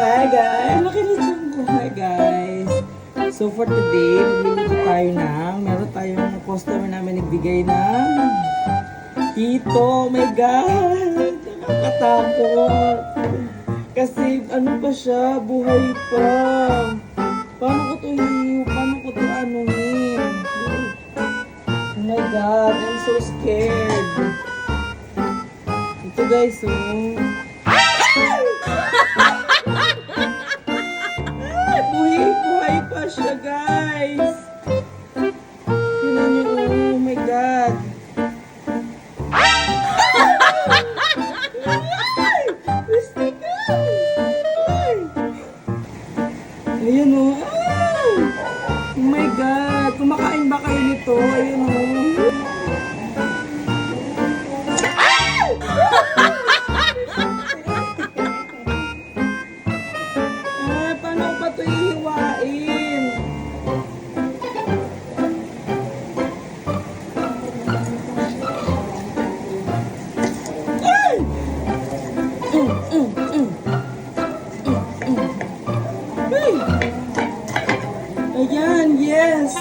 Hi guys! Laki na dyan ko. Hi guys! So for today, magluluto tayo meron tayong customer namin nagbigay ng Tito. Oh my God! Nakakatakot! Kasi ano pa siya, buhay pa. Paano ko to anuhin? Oh my God, I'm so scared. Ito guys, oh. Buhay pa siya, guys. Tingnan niyo, oh my God. Christina! Ayan, oh. Oh my God. Kumakain ba kayo nito? Ayan, oh. Paano ko pa ito ihiwain? Ay! Ay! Ayan, yes!